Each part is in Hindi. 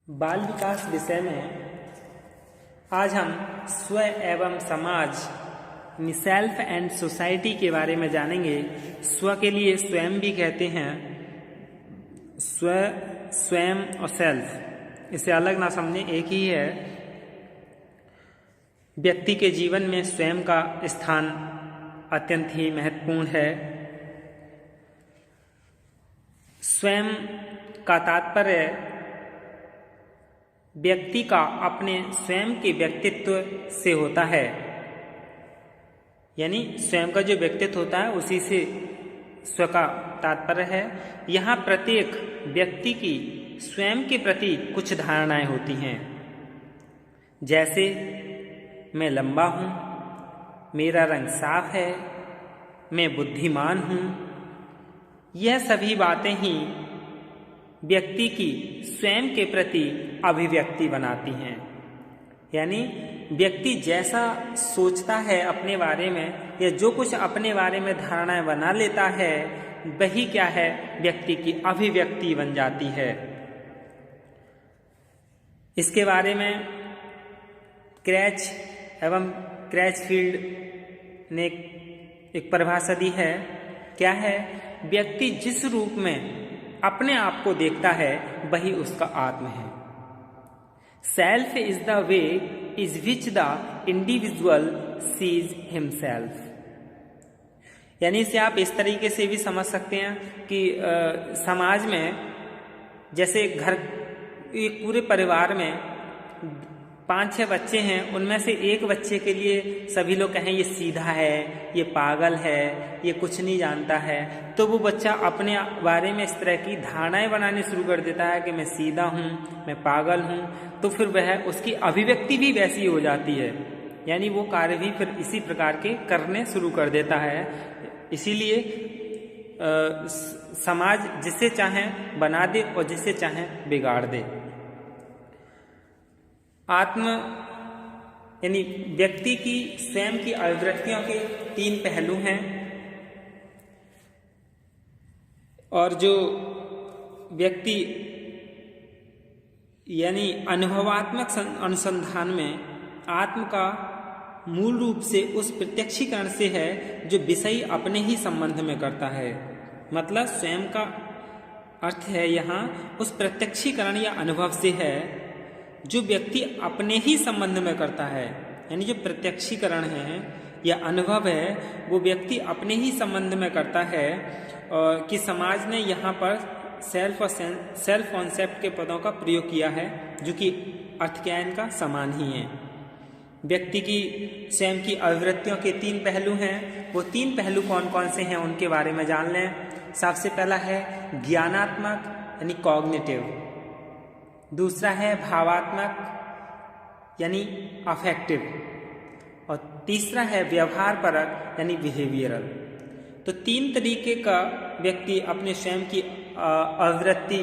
बाल विकास विषय में आज हम स्व एवं समाज सेल्फ एंड सोसाइटी के बारे में जानेंगे। स्व के लिए स्वयं भी कहते हैं, स्व, स्वयं और सेल्फ, इसे अलग ना समझें, एक ही है। व्यक्ति के जीवन में स्वयं का स्थान अत्यंत ही महत्वपूर्ण है। स्वयं का तात्पर्य व्यक्ति का अपने स्वयं के व्यक्तित्व से होता है, यानी स्वयं का जो व्यक्तित्व होता है उसी से स्व का तात्पर्य है। यहाँ प्रत्येक व्यक्ति की स्वयं के प्रति कुछ धारणाएं होती हैं, जैसे मैं लंबा हूँ, मेरा रंग साफ है, मैं बुद्धिमान हूँ। यह सभी बातें ही व्यक्ति की स्वयं के प्रति अभिव्यक्ति बनाती हैं, यानी व्यक्ति जैसा सोचता है अपने बारे में या जो कुछ अपने बारे में धारणाएं बना लेता है, वही क्या है, व्यक्ति की अभिव्यक्ति बन जाती है। इसके बारे में क्रैच एवं क्रैचफील्ड ने एक परिभाषा दी है। क्या है? व्यक्ति जिस रूप में अपने आप को देखता है वही उसका आत्म है। Self is the way is which the individual sees himself. यानी इसे आप इस तरीके से भी समझ सकते हैं कि समाज में जैसे एक पूरे परिवार में 5-6 बच्चे हैं, उनमें से एक बच्चे के लिए सभी लोग कहें ये सीधा है, ये पागल है, ये कुछ नहीं जानता है, तो वो बच्चा अपने बारे में इस तरह की धारणाएं बनाने शुरू कर देता है कि मैं सीधा हूँ, मैं पागल हूँ। तो फिर वह उसकी अभिव्यक्ति भी वैसी हो जाती है, यानी वो कार्य भी फिर इसी प्रकार के करने शुरू कर देता है। इसीलिए समाज जिसे चाहें बना दे और जिसे चाहें बिगाड़ दे। आत्म यानी व्यक्ति की स्वयं की अभिव्यक्तियों के 3 पहलू हैं, और जो व्यक्ति यानी अनुभवात्मक अनुसंधान में आत्म का मूल रूप से उस प्रत्यक्षीकरण से है जो विषय अपने ही संबंध में करता है। मतलब स्वयं का अर्थ है यहाँ उस प्रत्यक्षीकरण या अनुभव से है जो व्यक्ति अपने ही संबंध में करता है, यानी जो प्रत्यक्षीकरण है या अनुभव है वो व्यक्ति अपने ही संबंध में करता है। और कि समाज ने यहाँ पर सेल्फ और सेल्फ कॉन्सेप्ट के पदों का प्रयोग किया है, जो कि अर्थ क्या है इनका समान ही है। व्यक्ति की स्वयं की अभिवृत्तियों के 3 पहलू हैं। वो 3 पहलू कौन कौन से हैं उनके बारे में जान लें। सबसे पहला है ज्ञानात्मक यानी कॉग्निटिव, दूसरा है भावात्मक यानी अफेक्टिव, और तीसरा है व्यवहार परक यानी बिहेवियरल। तो 3 तरीके का व्यक्ति अपने स्वयं की अभिवृत्ति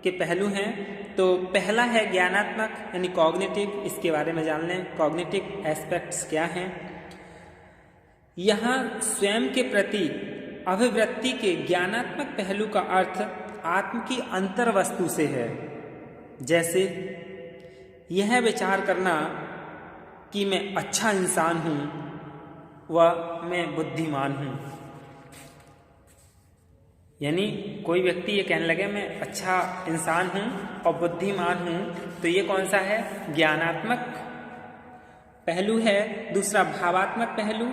के पहलू हैं। तो पहला है ज्ञानात्मक यानी कॉग्निटिव, इसके बारे में जान लें। कॉग्निटिव एस्पेक्ट्स क्या हैं? यहाँ स्वयं के प्रति अभिवृत्ति के ज्ञानात्मक पहलू का अर्थ आत्म की अंतर वस्तु से है। जैसे यह विचार करना कि मैं अच्छा इंसान हूँ व मैं बुद्धिमान हूँ, यानी कोई व्यक्ति ये कहने लगे मैं अच्छा इंसान हूँ और बुद्धिमान हूँ, तो ये कौन सा है? ज्ञानात्मक पहलू है। दूसरा भावात्मक पहलू।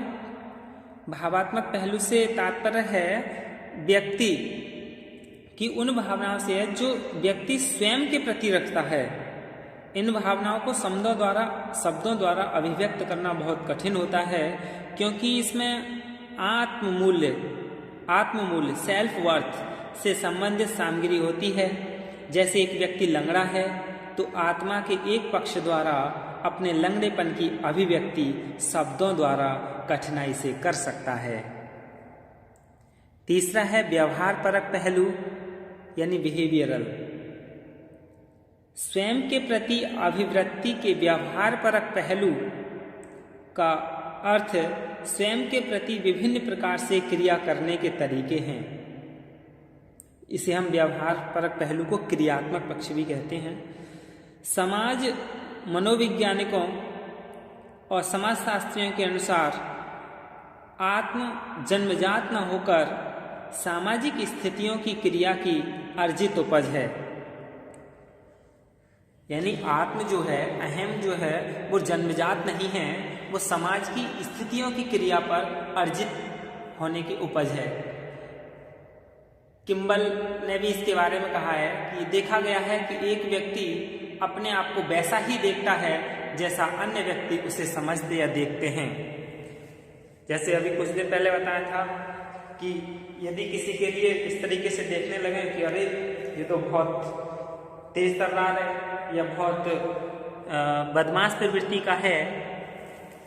भावात्मक पहलू से तात्पर्य है व्यक्ति कि उन भावनाओं से है जो व्यक्ति स्वयं के प्रति रखता है। इन भावनाओं को शब्दों द्वारा अभिव्यक्त करना बहुत कठिन होता है, क्योंकि इसमें आत्ममूल्य सेल्फ वर्थ से संबंधित सामग्री होती है। जैसे एक व्यक्ति लंगड़ा है तो आत्मा के एक पक्ष द्वारा अपने लंगड़ेपन की अभिव्यक्ति शब्दों द्वारा कठिनाई से कर सकता है। तीसरा है व्यवहार परक पहलू यानी बिहेवियरल। स्वयं के प्रति अभिवृत्ति के व्यवहार परक पहलू का अर्थ स्वयं के प्रति विभिन्न प्रकार से क्रिया करने के तरीके हैं। इसे हम व्यवहार परक पहलू को क्रियात्मक पक्ष भी कहते हैं। समाज मनोवैज्ञानिकों और समाजशास्त्रियों के अनुसार आत्म जन्मजात न होकर सामाजिक स्थितियों की क्रिया की अर्जित उपज है। यानी आत्म जो है, अहम जो है, वो जन्मजात नहीं है, वो समाज की स्थितियों की क्रिया पर अर्जित होने की उपज है। किम्बल ने भी इसके बारे में कहा है कि देखा गया है कि एक व्यक्ति अपने आप को वैसा ही देखता है जैसा अन्य व्यक्ति उसे समझते या देखते हैं। जैसे अभी कुछ देर पहले बताया था कि यदि किसी के लिए इस तरीके से देखने लगे कि अरे ये तो बहुत तेज तर्रार है या बहुत बदमाश प्रवृत्ति का है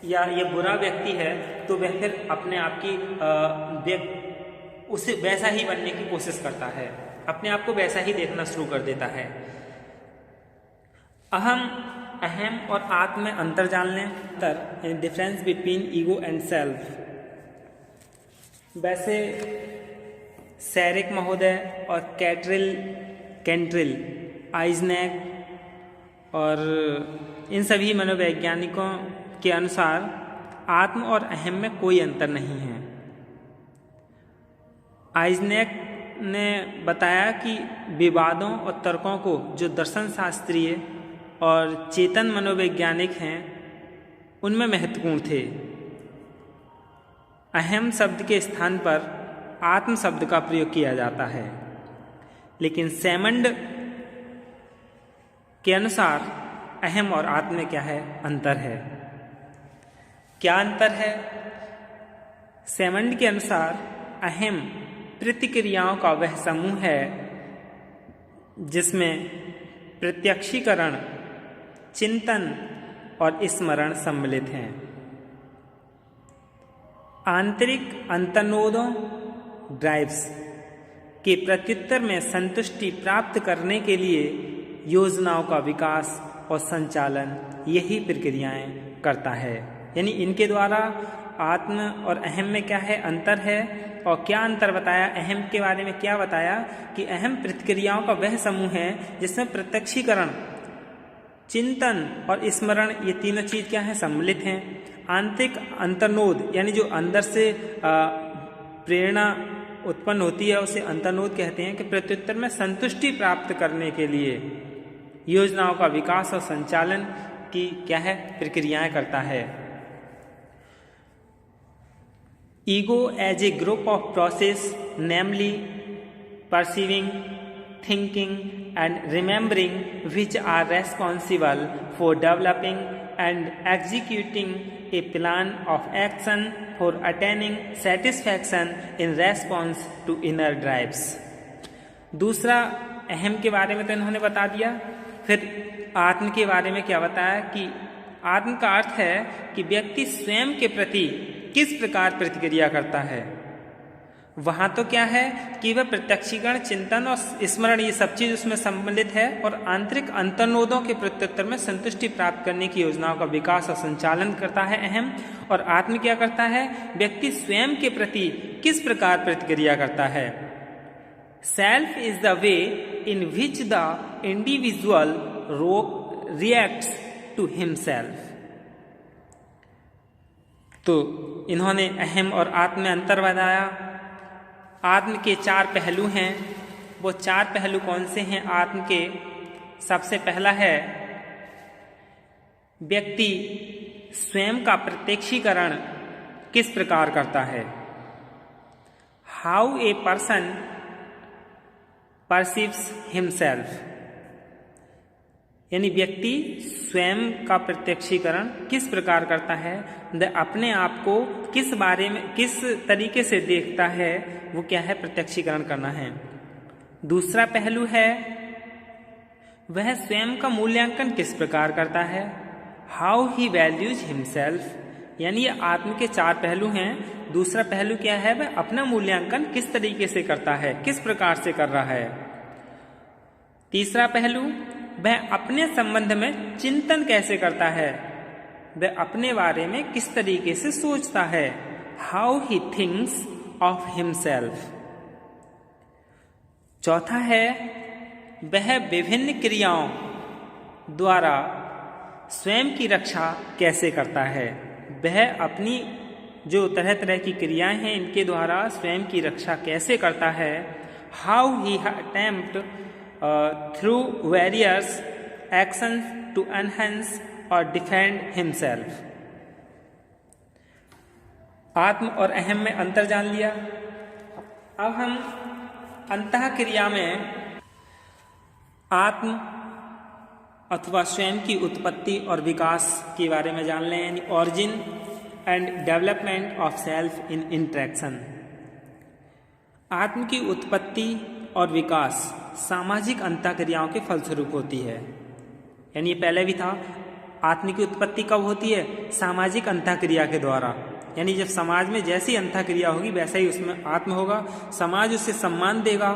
या ये बुरा व्यक्ति है, तो वह फिर अपने आप की उसे वैसा ही बनने की कोशिश करता है, अपने आप को वैसा ही देखना शुरू कर देता है। अहम और आत्म में अंतर जान लें, difference between ego and self. वैसे सैरिक महोदय और कैंट्रिल, आइजनैक और इन सभी मनोवैज्ञानिकों के अनुसार आत्म और अहम में कोई अंतर नहीं है। आइजनैक ने बताया कि विवादों और तर्कों को जो दर्शन शास्त्रीय और चेतन मनोवैज्ञानिक हैं उनमें महत्वपूर्ण थे। अहम शब्द के स्थान पर आत्म शब्द का प्रयोग किया जाता है, लेकिन सैमंड के अनुसार अहम और आत्म में क्या है, अंतर है। क्या अंतर है? सैमंड के अनुसार अहम प्रतिक्रियाओं का वह समूह है जिसमें प्रत्यक्षीकरण, चिंतन और स्मरण सम्मिलित हैं। आंतरिक अंतर्नोदों, ड्राइव्स के प्रत्युत्तर में संतुष्टि प्राप्त करने के लिए योजनाओं का विकास और संचालन यही प्रक्रियाएं करता है। यानी इनके द्वारा आत्म और अहम में क्या है, अंतर है। और क्या अंतर बताया? अहम के बारे में क्या बताया कि अहम प्रतिक्रियाओं का वह समूह है जिसमें प्रत्यक्षीकरण, चिंतन और स्मरण ये तीनों चीज क्या है, सम्मिलित हैं। आंतरिक अंतर्नोद यानी जो अंदर से प्रेरणा उत्पन्न होती है उसे अंतर्नोद कहते हैं, कि प्रत्युत्तर में संतुष्टि प्राप्त करने के लिए योजनाओं का विकास और संचालन की क्या है, प्रक्रियाएं करता है। Ego as a group of process, namely perceiving, thinking and remembering, which are responsible for developing and executing a plan of action for attaining satisfaction in response to inner drives। दूसरा अहम के बारे में तो इन्होंने बता दिया। फिर आत्म के बारे में क्या बताया कि आत्म का अर्थ है कि व्यक्ति स्वयं के प्रति किस प्रकार प्रतिक्रिया करता है। वहां तो क्या है कि वह प्रत्यक्षीकरण, चिंतन और स्मरण ये सब चीज उसमें सम्मिलित है, और आंतरिक अंतर्नोदों के प्रत्युत्तर में संतुष्टि प्राप्त करने की योजनाओं का विकास और संचालन करता है अहम। और आत्म क्या करता है? व्यक्ति स्वयं के प्रति किस प्रकार प्रतिक्रिया करता है। Self is the way in which the individual reacts to himself. तो इन्होंने अहम और आत्म में अंतर बताया। आत्म के 4 पहलू हैं। वो 4 पहलू कौन से हैं आत्म के? सबसे पहला है व्यक्ति स्वयं का प्रत्यक्षीकरण किस प्रकार करता है। How a person perceives himself, यानी व्यक्ति स्वयं का प्रत्यक्षीकरण किस प्रकार करता है, अपने आप को किस बारे में, किस तरीके से देखता है, वो क्या है, प्रत्यक्षीकरण करना है। दूसरा पहलू है वह स्वयं का मूल्यांकन किस प्रकार करता है। हाउ ही वैल्यूज हिमसेल्फ, यानी ये आत्म के 4 पहलू हैं। दूसरा पहलू क्या है, वह अपना मूल्यांकन किस तरीके से करता है, किस प्रकार से कर रहा है। तीसरा पहलू, वह अपने संबंध में चिंतन कैसे करता है, वह अपने बारे में किस तरीके से सोचता है। How he thinks of himself. चौथा है वह विभिन्न क्रियाओं द्वारा स्वयं की रक्षा कैसे करता है। वह अपनी जो तरह तरह की क्रियाएं हैं इनके द्वारा स्वयं की रक्षा कैसे करता है। How he attempt through various actions to enhance और डिफेंड हिमसेल्फ। आत्म और अहम में अंतर जान लिया। अब हम अंतः क्रिया में आत्म अथवा स्वयं की उत्पत्ति और विकास के बारे में जान लें, यानी origin and development of self in interaction. आत्म की उत्पत्ति और विकास सामाजिक अंतःक्रियाओं के फलस्वरूप होती है। यानी पहले भी था, आत्म की उत्पत्ति कब होती है? सामाजिक अंतःक्रिया के द्वारा। यानी जब समाज में जैसी अंतःक्रिया होगी वैसा ही उसमें आत्म होगा। समाज उसे सम्मान देगा,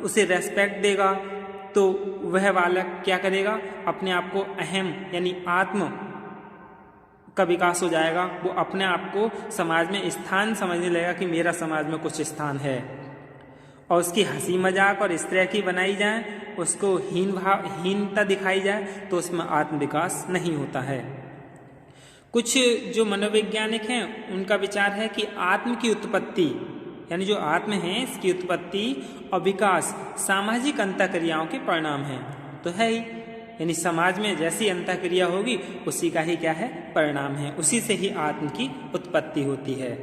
उसे रेस्पेक्ट देगा, तो वह बालक क्या करेगा? अपने आप को अहम यानी आत्म का विकास हो जाएगा। वो अपने आप को समाज में स्थान समझने लगेगा कि मेरा समाज में कुछ स्थान है, और उसकी हंसी मजाक और इस तरह की बनाई जाए, उसको हीनता दिखाई जाए, तो उसमें आत्म विकास नहीं होता है। कुछ जो मनोवैज्ञानिक हैं उनका विचार है कि आत्म की उत्पत्ति यानी जो आत्म है इसकी उत्पत्ति और विकास सामाजिक अंतःक्रियाओं के परिणाम है। तो है ही, यानी समाज में जैसी अंतःक्रिया होगी उसी का ही क्या है? परिणाम है। उसी से ही आत्म की उत्पत्ति होती है।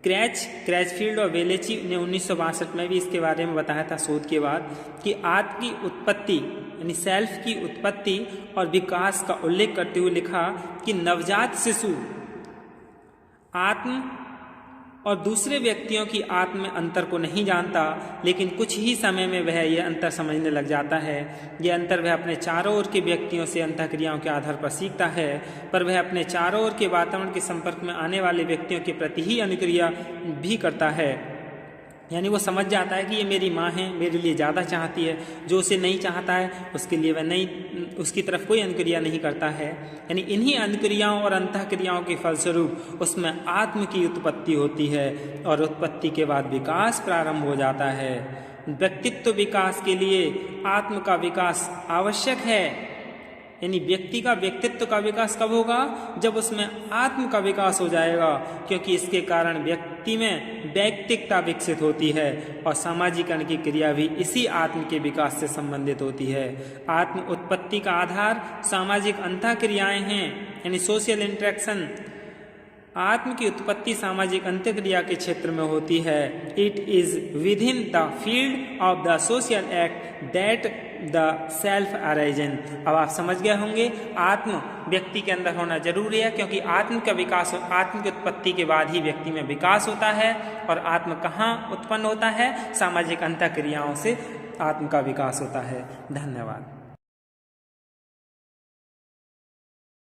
क्रैचफील्ड और वेलेची ने 1962 में भी इसके बारे में बताया था शोध के बाद कि आत्म की उत्पत्ति यानी सेल्फ की उत्पत्ति और विकास का उल्लेख करते हुए लिखा कि नवजात शिशु आत्म और दूसरे व्यक्तियों की आत्म में अंतर को नहीं जानता, लेकिन कुछ ही समय में वह यह अंतर समझने लग जाता है। यह अंतर वह अपने चारों ओर के व्यक्तियों से अंतःक्रियाओं के आधार पर सीखता है, पर वह अपने चारों ओर के वातावरण के संपर्क में आने वाले व्यक्तियों के प्रति ही अनुक्रिया भी करता है। यानी वो समझ जाता है कि ये मेरी माँ है, मेरे लिए ज़्यादा चाहती है। जो उसे नहीं चाहता है उसके लिए वह नहीं, उसकी तरफ कोई अनुक्रिया नहीं करता है। यानी इन्हीं अनुक्रियाओं और अंतःक्रियाओं के फलस्वरूप उसमें आत्म की उत्पत्ति होती है और उत्पत्ति के बाद विकास प्रारंभ हो जाता है। व्यक्तित्व विकास के लिए आत्म का विकास आवश्यक है। यानी व्यक्ति का व्यक्तित्व का विकास कब होगा? जब उसमें आत्म का विकास हो जाएगा, क्योंकि इसके कारण व्यक्ति में वैयक्तिकता विकसित होती है और सामाजिकरण की क्रिया भी इसी आत्म के विकास से संबंधित होती है। आत्म उत्पत्ति का आधार सामाजिक अंतःक्रियाएं हैं, यानी सोशल इंटरेक्शन। आत्म की उत्पत्ति सामाजिक अंतःक्रिया के क्षेत्र में होती है। It is with in the field of the social act that the self arisen. अब आप समझ गए होंगे आत्म व्यक्ति के अंदर होना जरूरी है, क्योंकि आत्म का विकास, आत्म की उत्पत्ति के बाद ही व्यक्ति में विकास होता है। और आत्म कहाँ उत्पन्न होता है? सामाजिक अंतःक्रियाओं से आत्म का विकास होता है। धन्यवाद।